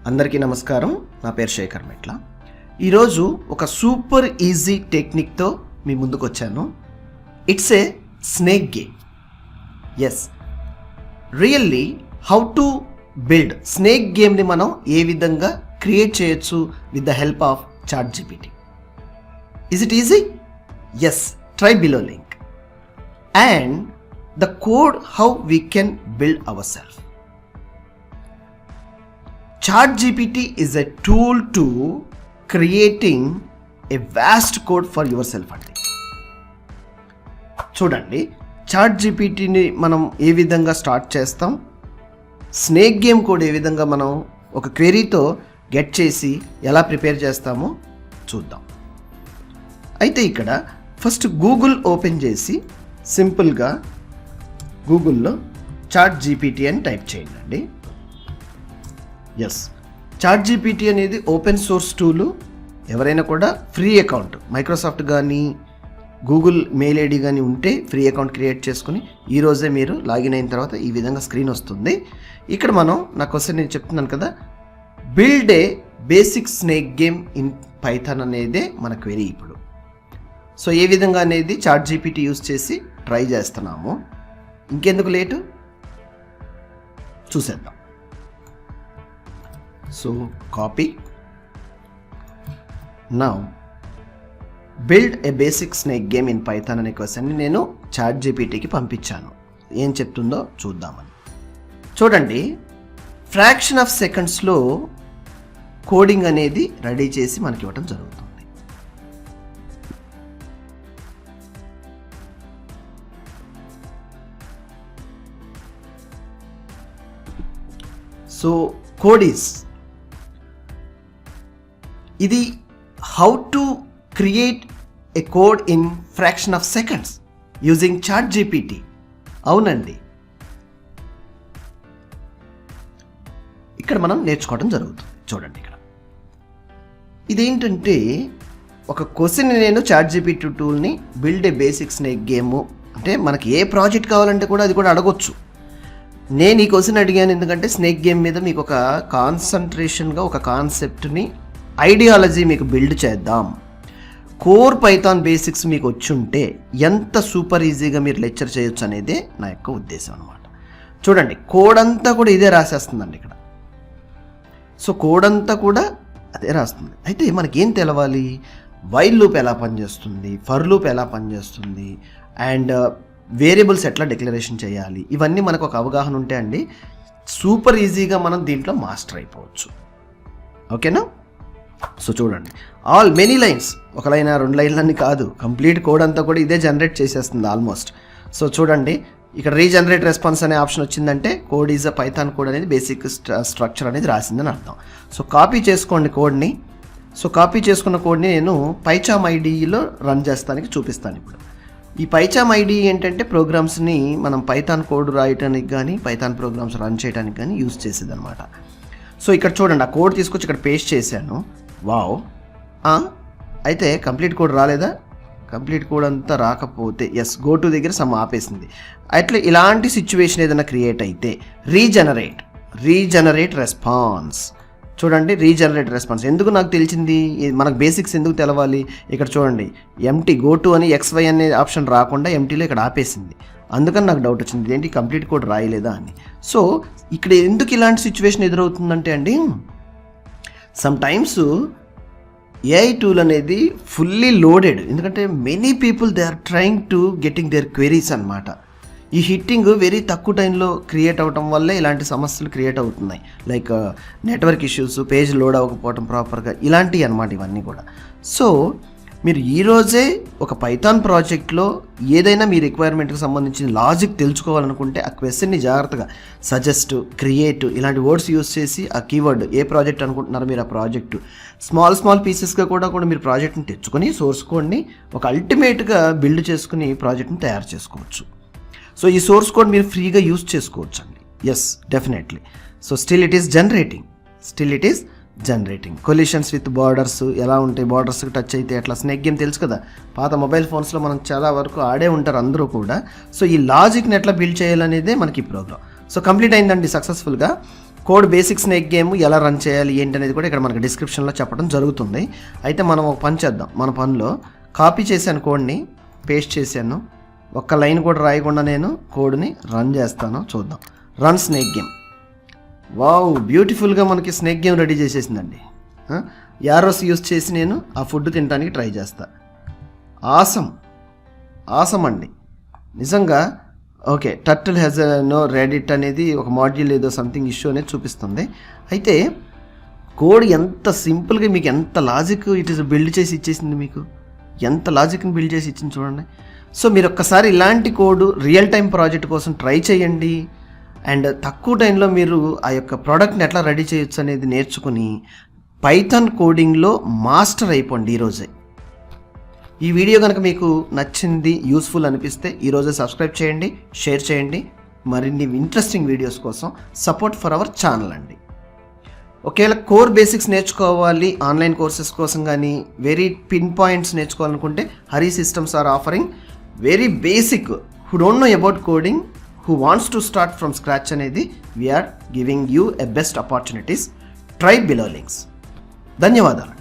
అందరికీ నమస్కారం. నా పేరు శేఖర్ మెట్ల. ఈరోజు ఒక సూపర్ ఈజీ టెక్నిక్తో మీ ముందుకు వచ్చాను. It's a snake game. Yes, really how to build snake గేమ్ని మనం ఏ విధంగా క్రియేట్ చేయొచ్చు with the help of ChatGPT. Is it easy? Yes, try below link and the code how we can build our self. ChatGPT is a tool to creating a vast code for yourself అండి. చూడండి, ChatGPTని మనం ఏ విధంగా start చేస్తాం, snake game code ఏ విధంగా మనం ఒక క్వెరీతో get చేసి ఎలా ప్రిపేర్ చేస్తామో చూద్దాం. అయితే ఇక్కడ ఫస్ట్ గూగుల్ ఓపెన్ చేసి సింపుల్గా గూగుల్లో ChatGPT అని టైప్ చేయండి. ఎస్, ChatGPT అనేది ఓపెన్ సోర్స్ టూలు. ఎవరైనా కూడా ఫ్రీ అకౌంట్ మైక్రోసాఫ్ట్ కానీ గూగుల్ మెయిల్ ఐడి కానీ ఉంటే ఫ్రీ అకౌంట్ క్రియేట్ చేసుకుని ఈరోజే మీరు లాగిన్ అయిన తర్వాత ఈ విధంగా స్క్రీన్ వస్తుంది. ఇక్కడ మనం నా క్వశ్చన్ నేను చెప్తున్నాను కదా, build a basic snake game in Python అనేదే మన క్వెరీ ఇప్పుడు. సో ఏ విధంగా అనేది ChatGPT యూస్ చేసి ట్రై చేస్తున్నాము. ఇంకెందుకు లేటు, చూసేద్దాం. So copy. Now build a basic snake game in Python అనే క్వశ్చన్ని నేను ChatGPTకి పంపించాను. ఏం చెప్తుందో చూద్దామని. చూడండి, ఫ్రాక్షన్ ఆఫ్ సెకండ్స్లో కోడింగ్ అనేది రెడీ చేసి మనకి ఇవ్వడం జరుగుతుంది. సో కోడ్ ఈస్ ఇది how to create a code in fraction of seconds using ChatGPT. అవునండి, ఇక్కడ మనం నేర్చుకోవడం జరుగుతుంది. చూడండి, ఇక్కడ ఇదేంటంటే ఒక క్వశ్చన్ నేను ChatGPT టూల్ని build a basic snake game అంటే మనకి ఏ ప్రాజెక్ట్ కావాలంటే కూడా అది కూడా అడగొచ్చు. నేను ఈ క్వశ్చన్ అడిగాను ఎందుకంటే స్నేక్ గేమ్ మీద మీకు ఒక కాన్సన్ట్రేషన్గా ఒక కాన్సెప్ట్ని ఐడియాలజీ మీకు బిల్డ్ చేద్దాం. కోర్ పైథాన్ బేసిక్స్ మీకు వచ్చుంటే ఎంత సూపర్ ఈజీగా మీరు లెక్చర్ చేయొచ్చు అనేదే నా యొక్క ఉద్దేశం అనమాట. చూడండి, కోడ్ అంతా కూడా ఇదే రాసేస్తుందండి ఇక్కడ. సో కోడ్ అంతా కూడా అదే రాస్తుంది. అయితే మనకేం తెలవాలి, వైల్ లూప్ ఎలా పనిచేస్తుంది, ఫర్ లూప్ ఎలా పనిచేస్తుంది, అండ్ వేరియబుల్స్ ఎట్లా డిక్లరేషన్ చేయాలి, ఇవన్నీ మనకు ఒక అవగాహన ఉంటే అండి సూపర్ ఈజీగా మనం దీంట్లో మాస్టర్ అయిపోవచ్చు. ఓకేనా? సో చూడండి, ఆల్ మెనీ లైన్స్, ఒక లైన్ రెండు లైన్లన్నీ కాదు, కంప్లీట్ కోడ్ అంతా కూడా ఇదే జనరేట్ చేసేస్తుంది ఆల్మోస్ట్. సో చూడండి, ఇక్కడ రీజనరేట్ రెస్పాన్స్ అనే ఆప్షన్ వచ్చిందంటే code is a Python code అనేది బేసిక్ స్ట్రక్చర్ అనేది రాసిందని అర్థం. సో కాపీ చేసుకోండి కోడ్ని. సో కాపీ చేసుకున్న కోడ్ని నేను పైచామ్ ఐడిలో రన్ చేస్తానికి చూపిస్తాను. ఇప్పుడు ఈ పైచామ్ ఐడి ఏంటంటే ప్రోగ్రామ్స్ని మనం పైథాన్ కోడ్ రాయటానికి కానీ పైథాన్ ప్రోగ్రామ్స్ రన్ చేయడానికి కానీ యూజ్ చేసేది అనమాట. సో ఇక్కడ చూడండి, ఆ కోడ్ తీసుకొచ్చి ఇక్కడ పేస్ట్ చేశాను. వావ్, అయితే కంప్లీట్ కోడ్ రాలేదా? కంప్లీట్ కోడ్ అంతా రాకపోతే ఎస్, గో టు దగ్గర సమ్ ఆపేసింది. అట్లా ఇలాంటి సిచ్యువేషన్ ఏదైనా క్రియేట్ అయితే రీజనరేట్ రెస్పాన్స్. చూడండి, రీజనరేట్ రెస్పాన్స్ ఎందుకు నాకు తెలిసింది, మనకు బేసిక్స్ ఎందుకు తెలవాలి. ఇక్కడ చూడండి, ఎంటీ గో టు అని XY అనే ఆప్షన్ రాకుండా ఎంటీలో ఇక్కడ ఆపేసింది. అందుకని నాకు డౌట్ వచ్చింది, ఏంటి కంప్లీట్ కోడ్ రాయలేదా అని. సో ఇక్కడ ఎందుకు ఇలాంటి సిచ్యువేషన్ ఎదురవుతుందంటే అండి, సమ్ టైమ్స్ AI టూల్ అనేది ఫుల్లీ లోడెడ్. ఎందుకంటే many people they are trying to getting their queries అనమాట. ఈ హిట్టింగ్ వెరీ తక్కువ టైంలో క్రియేట్ అవ్వటం వల్లే ఇలాంటి సమస్యలు క్రియేట్ అవుతున్నాయి. Like network issues, page load అవ్వకపోవటం ప్రాపర్గా, ఇలాంటివి అనమాట ఇవన్నీ కూడా. సో మీరు ఈరోజే ఒక పైథాన్ ప్రాజెక్ట్లో ఏదైనా మీ రిక్వైర్మెంట్కి సంబంధించిన లాజిక్ తెలుసుకోవాలనుకుంటే ఆ క్వశ్చన్ని జాగ్రత్తగా సజెస్ట్, క్రియేట్ ఇలాంటి వర్డ్స్ యూస్ చేసి ఆ కీవర్డ్ ఏ ప్రాజెక్ట్ అనుకుంటున్నారో మీరు ఆ ప్రాజెక్టు స్మాల్ పీసెస్గా కూడా మీరు ప్రాజెక్ట్ని తెచ్చుకొని సోర్స్ కోడ్ని ఒక అల్టిమేట్గా బిల్డ్ చేసుకుని ప్రాజెక్ట్ని తయారు చేసుకోవచ్చు. సో ఈ సోర్స్ కోడ్ మీరు ఫ్రీగా యూజ్ చేసుకోవచ్చు అండి. Yes, definitely. So still it is generating collisions with borders ఎలా ఉంటాయి, బార్డర్స్కి టచ్ అయితే అట్లా. స్నేక్ గేమ్ తెలుసు కదా, పాత మొబైల్ ఫోన్స్లో మనం చాలా వరకు ఆడే ఉంటారు అందరూ కూడా. సో ఈ లాజిక్ని ఎట్లా బిల్డ్ చేయాలనేదే మనకి ఈ ప్రోగ్రామ్. సో కంప్లీట్ అయిందండి సక్సెస్ఫుల్గా. కోడ్ బేసిక్ స్నేక్ గేమ్ ఎలా రన్ చేయాలి ఏంటి అనేది కూడా ఇక్కడ మనకి డిస్క్రిప్షన్లో చెప్పడం జరుగుతుంది. అయితే మనం ఒక పని చేద్దాం. మన పనిలో కాపీ చేశాను కోడ్ని, పేస్ట్ చేశాను, ఒక్క లైన్ కూడా రాయకుండా నేను కోడ్ని రన్ చేస్తాను. చూద్దాం. Run snake game. వావ్, బ్యూటిఫుల్గా మనకి స్నేక్ గేమ్ రెడీ చేసేసిందండి. యారోస్ యూస్ చేసి నేను ఆ ఫుడ్ తినడానికి ట్రై చేస్తా. ఆసమ్ అండి నిజంగా. Okay, turtle has no Reddit అనేది ఒక మాడ్యూల్ ఏదో సంథింగ్ ఇష్యూ అనేది చూపిస్తుంది. అయితే కోడ్ ఎంత సింపుల్గా మీకు ఎంత లాజిక్ ఇట్ ఈస్ బిల్డ్ చేసి ఇచ్చేసింది. మీకు ఎంత లాజిక్ని బిల్డ్ చేసి ఇచ్చింది చూడండి. సో మీరు ఒక్కసారి ఇలాంటి కోడ్ రియల్ టైం ప్రాజెక్ట్ కోసం ట్రై చేయండి. అండ్ తక్కువ టైంలో మీరు ఆ యొక్క ప్రోడక్ట్ని ఎట్లా రెడీ చేయొచ్చు అనేది నేర్చుకుని పైథాన్ కోడింగ్లో మాస్టర్ అయిపోండి ఈరోజే. ఈ వీడియో కనుక మీకు నచ్చింది, యూస్ఫుల్ అనిపిస్తే ఈరోజే సబ్స్క్రైబ్ చేయండి, షేర్ చేయండి. మరిన్ని ఇంట్రెస్టింగ్ వీడియోస్ కోసం సపోర్ట్ ఫర్ అవర్ ఛానల్ అండి. ఒకవేళ కోర్ బేసిక్స్ నేర్చుకోవాలి ఆన్లైన్ కోర్సెస్ కోసం కానీ వెరీ పిన్ పాయింట్స్ నేర్చుకోవాలనుకుంటే హరిసిస్టమ్స్ are offering very basic who don't know about coding, who wants to start from scratch అనేది we are giving you a best opportunities. Try below links. ధన్యవాదాలు.